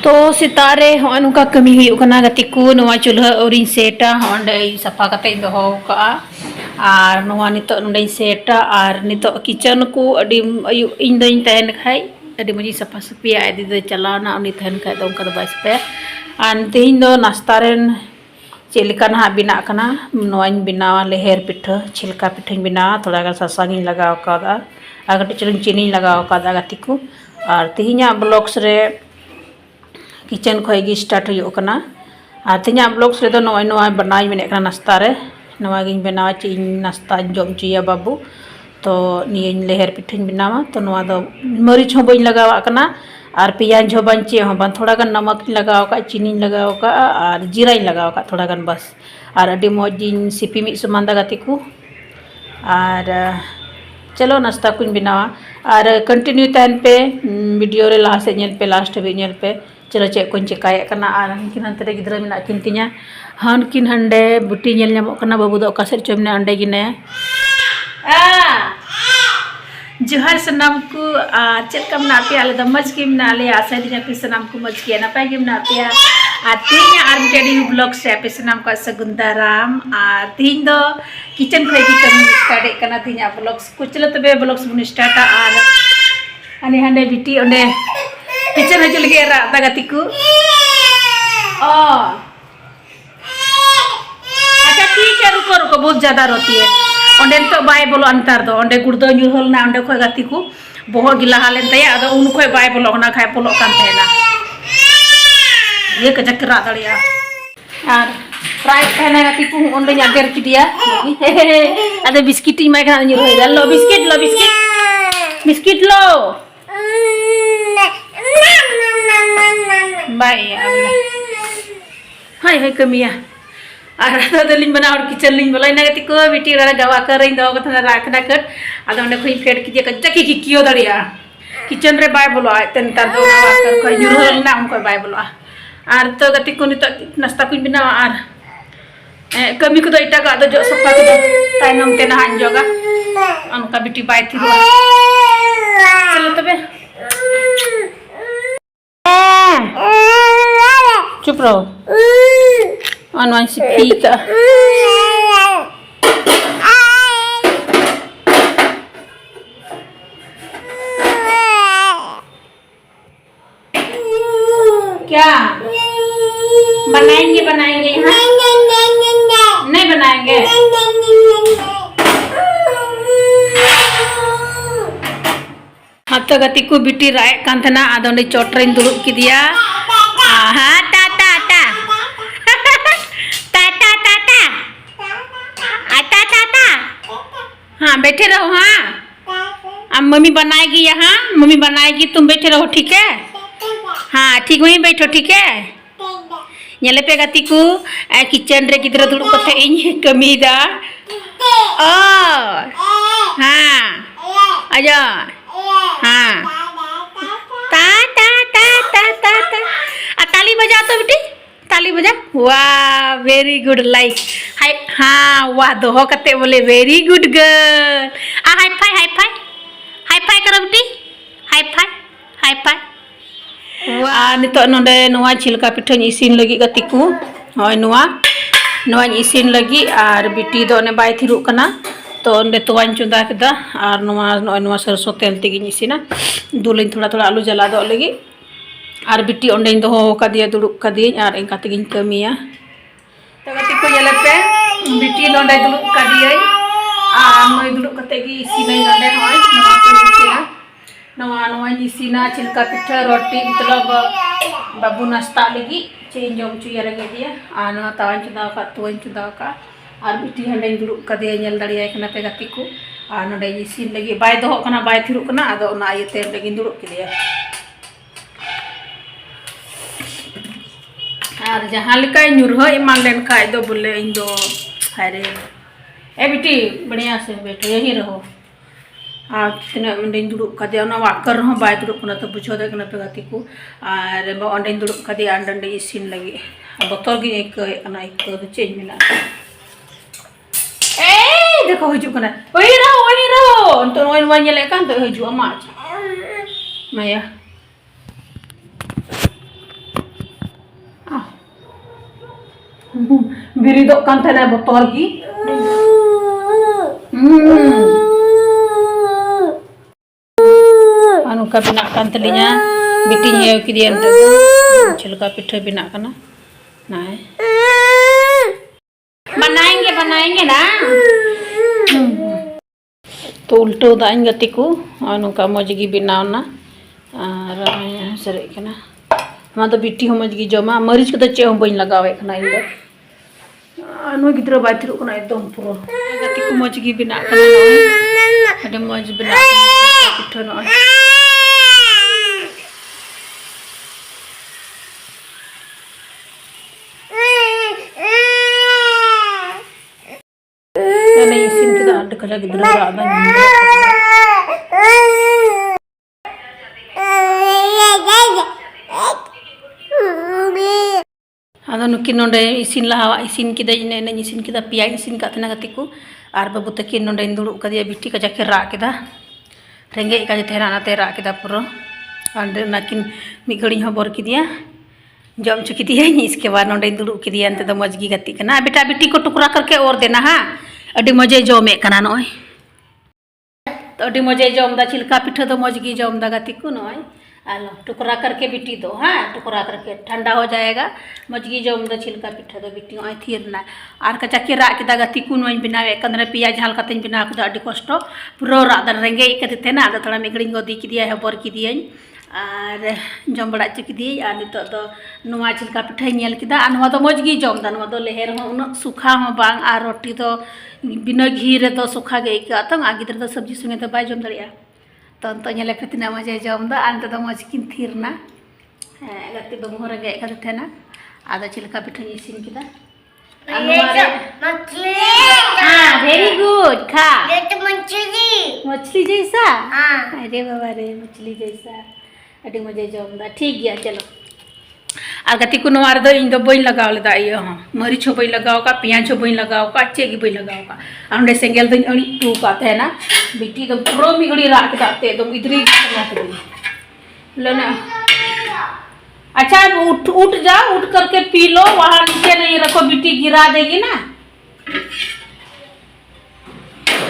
तो सितारे हॉं नुका कमी हुई कना गतिकु नवा चूल्हा और सेटा हॉंडे सफा कते दोहो का और नवा नितो नोंडे सेटा और नितो किचन को अडी अयु इन दोइन तहन खाई अडी मजी सफा सफिया अदी दो चलावना उनी तहन खाई दो उनका दो बाय सफिया और तेहिं दो नाश्ता रेन चेलिका ना बिना कना नवाइन बिनावा लेहर पिठा छिलका पिठाइन बिनावा थोड़ा गा सासांगी लगाव कादा अगर चलुन चीनी लगाव कादा गतिकु और तेहिंया ब्लॉग्स रे किचन खोगी स्टार्ट होना और तीना ब्लॉग्स रे नॉय नवा बनाई मेने नाश्ता रे नवा गिन बनावा ची नाश्ता जम चुया बाबू तो निये लेहर पिठाइन बनावा तो नवा दो मरीच हो बइन लगावा कना और पियाज हो बन चे हो बन थोड़ा गन नमक लगाव का चीनी लगाव का और जीरा लगाव का थोड़ा गन बस और अडी मौजिन सिपी मिट समान दा गतिकु और चलो नाश्ता कुछ बनावा और कंटिन्यू तहन पे वीडियो रे लास्ट पे लास्ट भी पे चलो चे को चिकाय कना और हनकिन हनते गिद्रा मिना किन तिया हनकिन हंडे बुटी नेल ᱧᱟᱢᱚᱜ कना बाबू दो कासेर चोमने अंडे गिने जोहार सनाम को चेक कम ना पे आले द मज के ना ले आशा दिया पे सनाम को मज के ना पाए के ना पे तीन आर टेडी ब्लॉग से पे सनाम का सगुंदाराम और तीन दो किचन खोगी कम स्टार्ट कना तीन ब्लॉग्स को चलो तबे ब्लॉग्स बुन स्टार्ट और अने हंडे बिटी ओंडे किचन हजू लगे राता गतिकु अच्छा ठीक है रुको रुको बहुत ज़्यादा रोती है ओंडे तो बाय बोलो अंतर दो ओंडे गुड़दो न्यूहल ना ओंडे खोय गतिकु बहुत गिला हालेन तया अदो उन खोय बाय बोलो ना खाय बोलो कान तेना ये कजक रात दड़िया और फ्राई खाना गतिकु ओंडे यागर किदिया अदो बिस्किट माय खाना न्यूहल लो बिस्किट लो बाय हाय हाय कमिया और तो लिंग बना और किचन लिंग बोला इना गतिको बिटी रा गवा कर इन दो कथा राखना कर आदो ने खोई फेड किदिया कजकी की कियो दड़िया किचन रे बाय बोलो तन ता दो गवा कर खोई न्यूरल ना उनको बाय बोलो और तो गतिको नितो नाश्ता कुछ बिना और कमी को तो इटा का दो जो सफा को ताइनम ते ना अंजोगा उनका बिटी बाय थी चलो तबे चुप रहो अनवान से पीका क्या बनाएंगे हाँ? नहीं बनाएंगे हाँ तो गति को बिटी राय कांथना आदोंडे चोटरें दुरुप की दिया हाँ हाँ बैठे रहो हाँ अब मम्मी बनाएगी यहाँ मम्मी बनाएगी तुम बैठे रहो ठीक है हाँ ठीक वहीं बैठो ठीक है ये पे गति को किचन रे गिद्रा दुड़ुब कथे इन कमी दा हाँ आजा हाँ ता ता ता ता ता ता ताली बजा तो बेटी ताली बजा वाह वेरी गुड लाइक हाय हाँ वाह दोहो कते बोले very good girl hi fi करो बेटी हाई फाई वाह नितो नोंडे नोवा छिलका पिठा इसिन लगी गतिकु होय नोवा इसिन लगी और बिटी दो ने बाय थिरु कना तो ओंडे तोवाñ चुंदा केदा और नोवा सरसो तेल तेगी इसिना दुलिन थोड़ा थोड़ा आलू जला दो लगी और बिटी ओंडे दोहो कदिया दुड़ुब कदी और इनका तेगिन कमिया तो गति को येले पे बिटी नोंडे दुड़ुब कदिया और नोय दुड़ुब कते गी इसिना नोंडे होय नोवा को इसिना नोवा इसिना छिलका पिठा रोटी मतलब बाबू नाश्ता लगी चेंज जम चुया लगे दिया और नोवा तावाñ चुदा का तोवाñ चुदा का और बिटी हंडे दुड़ुब कदिया नेल दड़िया कना पे गति को और नोंडे इसिन लगी बाय दोहो कना बाय थिरु कना आदो ना आयते लगी दुड़ुब किदिया और जहाँ लेका न्यूरह इमान लेन खाए दो बोले इन दो अरे ए बेटी बढ़िया से बैठो यहीं रहो और तीना अंडे दुड़ुब कदिया ना वाकर रहो बाय दुड़ुब कना तो बुझो दे कना पे गति को और अंडे दुड़ुब कदिया अंडे इसिन लगी बोतल गी एक अना एक तो चेंज मिला ए देखो हजू कना वही रहो तो नोय नेले कान तो हजू अमा माया Biri dok kan tena botol gi. Anu ka bina kan telinya biti nyew ki dia ente chilka pitha bina kana nah बनाएंगे ना तो उल्टो दाइन गति को anu ka mojgi binauna ar sare kana ma to biti ho mojgi joma maric ko to che ho bain lagawe kana indo anu gidra baitru kana ekdom puro gati ko mojgi bina kana ade moj bina kana pitho no Kala gidra ada ada nukin nonde isin lahawa isin kida ine isin kida pia isin ka tena gatiku ar babu takin nonde indulu kadia biti ka jake ra kida renge ka je terana te ra kida puro ande nakin mi gadi ho bor kidia jom chuki diya इसके बाद नोंडे indulu kidia ante do mojgi gati kana बेटा बेटी को टुकड़ा करके और देना हां अडी मजे जमे कना नय तो अडी मजे जम दा चिलका पिठा दो मजगी जम दा गति को नय आलो टुकड़ा करके बिटी दो हाँ टुकड़ा करके ठंडा हो जाएगा मजगी जम दा छिलका पिठा दो बिटी ओय थीरना आर कचा के रा के दा गति को नय बिनावे कंदरे पियाज हाल कते बिना को अडी कष्ट पुरो रा दा रेंगे कते तेना आदा थोड़ा मिगड़ी गोदी की दिया है बर की दिया और जम बड़ा चुकी दी और नितो दो नुआ चिलका पिठा नेल किदा आ नुआ दो मजगी जम दा नुआ दो लेहेर हो उन सुखा हो बांग आ रोटी दो बिना घी रे दो सुखा गे का तो आ गिदर दो सब्जी संगे दो बाय जम दरिया तो नेले कतना मजे जम दा आंत दो मजकिन थीरना गति दो मोहर गे का थेना आदा चिलका पिठा इसिन किदा हां वेरी गुड खा ये तो मछली जैसा अरे बाबा रे मछली जैसा अडी मजे जम दा ठीक गया चलो और गति को नवार दो इन दो बई लगाव लेदा इयो हां मरीच हो बई लगाव का प्याज हो बई लगाव का चे की बई लगाव का अंडे सेंगेल दो अड़ी टू का है ना बिटी तो प्रो मिगड़ी राख दाते एकदम इधरी करना के लेना अच्छा उठ उठ जा उठ करके पी लो वहां नीचे नहीं रखो बिटी गिरा देगी ना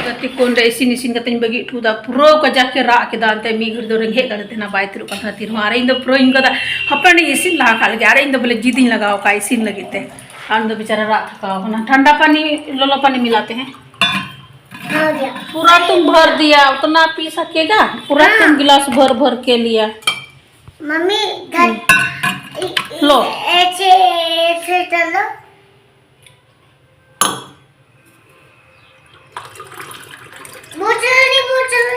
गति कोन रे इसिन इसिन कतन बगी ठुदा प्रो का जाके रा के दानते मिगड़ दो रंगे गलते ना बायत्र का खातिर हमारे इन प्रो इन का हपने इसिन ला खाल के अरे इन बोले जिदिन लगाओ का इसिन लगते आन दो बेचारा रात का ना ठंडा पानी लोलो पानी मिलाते हैं पूरा तुम भर दिया उतना पी सकेगा पूरा तुम गिलास भर भर के लिया मम्मी लो ऐसे चलो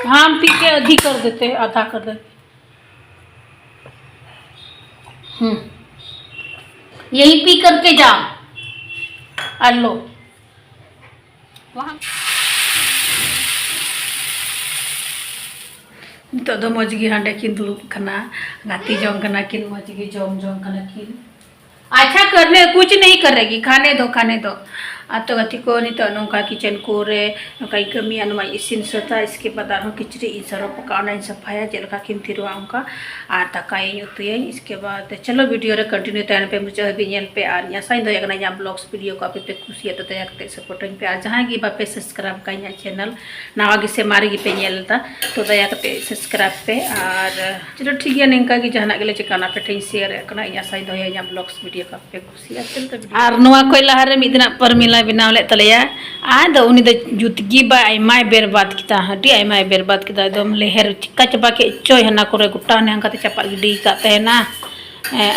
हाँ पी के अधिक कर देते आधा कर देते यही पी करके जा लो वहाँ तो दो मजगी हांडे किन दुलुप खाना गाती जम खाना किन मजगी जम खाना किन अच्छा करने कुछ नहीं करेगी खाने दो तो गति को नहीं तो नौका किचन को रे कई कमी अनुमा इसिन सोता इसके बाद आरो किचड़ी इन सरो पकाना इन सफाया जेलका किन थिरवा उनका आर तकाई उतुय इसके बाद चलो वीडियो रे कंटिन्यू तैन पे मुझे भी नेल पे आर या साइन दया कना या ब्लॉग्स वीडियो को पे खुशी तो दया करते सपोर्टिंग पे आ जहां की बापे सब्सक्राइब काइया चैनल नावा की से मारी की पे नेलता तो दया करते सब्सक्राइब पे और चलो ठीक है निंका की जहां गेले चिकाना पे ठई शेयर कना या साइन दया या ब्लॉग्स वीडियो को पे खुशी आर नोआ कोई लहरे मिदना पर मिला बनाव ले तलेया आद उनी द जुतगी बा आइमाय बर्बाद किता हटी आइमाय बर्बाद किता एकदम लेहर चिक्का चपा के चोय हना करे गुट्टा ने हंका चपा गिडी काते ना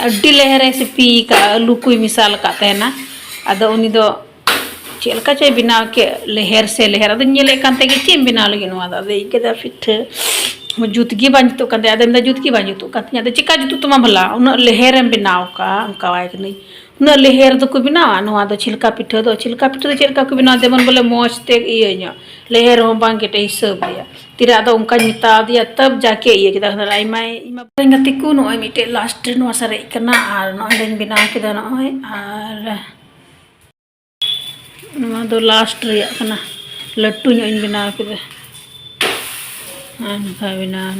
अड्डी लेहरे से पी का लुकुई मिसाल काते ना आद उनी द चेलका चोय बिनाव के लेहर से लेहर आद नेले कांते के चेम बिनाव लगे नो आद के दा फिट जुतगी बांजतो कांते आदम दा जुतगी बांजतो काते आद चिक्का जुतु तुमा भला उन लेहर बिनाव का अंका वाय नहीं न लेहर दो को बनावा नवा दो छिलका पिठा दो छिलका को बना देमन बोले मोजते इया लेहर हो बांग के हिसाब दिया तिरा दो उनका मिता दिया तब जाके ये किदा आइमाय गति को नय मिटे लास्ट नो सरे कना आर नोंडेन बना किदा नय आर नवा दो लास्ट रिया कना लट्टू इन बना किदा आन का बना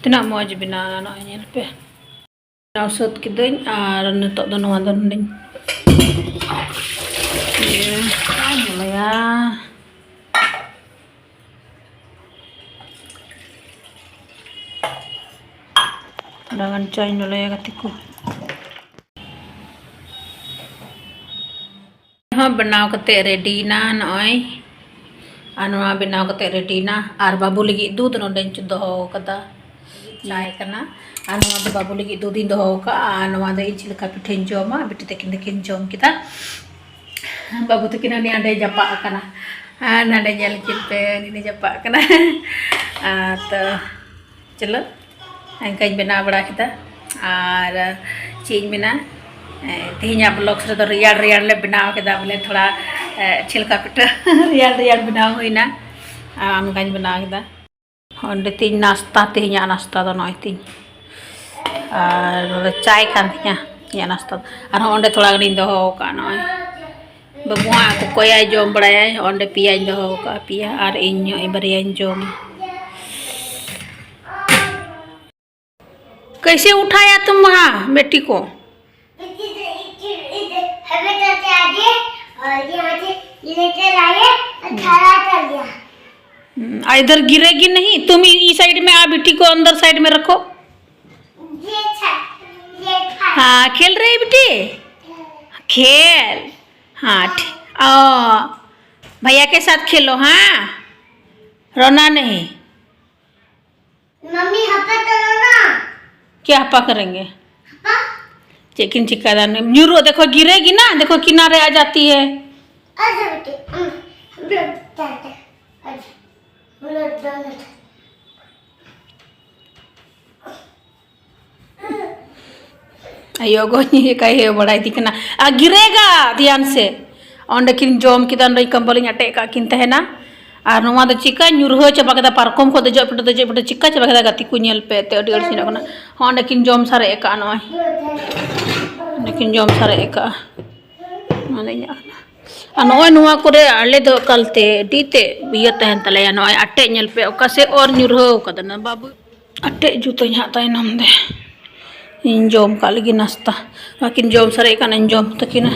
तना मौज बना नय नेल पे सत किदኝ और नितो दो नवा दो Boleh ya. Dengan cain dulu ya katiku. बनाव कते रेडी ना नॉय आनवा बनाव कते रेडी ना आर बाबू लगी दूध नोडे दोहो कदा चाय कना आनवा दो बाबू लगी दूध इन दोहो का आनवा दे चिलका पिठेन जोमा बिटी तकिन जोम किता बाबू तकिन नि आंडे जपा कना नाडे जल चिलपे नि जपा कना तो चलो अंकाई बना बड़ा किता और चीज बना तेहना ब्लॉग से तो रियाड़ रियाड़ ले बनाव के बोले थोड़ा छिलका पिठा रियाड़ बनाव होइना आमकाኝ बनाव के ओंडे तीन नाश्ता तेहना नाश्ता तो नय तीन और चाय कान तेहना नाश्ता और ओंडे थोड़ा गनी दोहो का नय बबुआ को कोया जोम बड़ाया ओंडे पिया दोहो का पिया और इन बरिया जोम कैसे उठाया तुम वहाँ बेटी को इधर गिरेगी नहीं तुम इस साइड में आ बेटी को अंदर साइड में रखो हाँ खेल रही बेटी खेल हाँ भैया के साथ खेलो हाँ रोना नहीं मम्मी हप्पा करो ना क्या हप्पा करेंगे चिकन चिक्का न्यूरो देखो गिरेगी ना देखो किनारे आ जाती है अयो गोनी कहे बड़ा दिखना गिरेगा ध्यान से ओंडे किन जोम किदान रही कंबल अटे का किन तहना और नवा दो चिका न्यूरह चबा कदा पारकम को दजो पिट चिका चबा कदा गति को नेल पे ते अडी अड़सिन कना ओंडे किन जोम सारे का नय लेकिन जोम सारे का नॉय नुआ करे आले दो कलते डीते बिया तहन तले नॉय अटे नेल पे ओका से और न्यूरह कदना बाबू अटे जुतो हाँ तयनम दे इन जोम का लगी नाश्ता लेकिन जोम सारे का जोम तकिन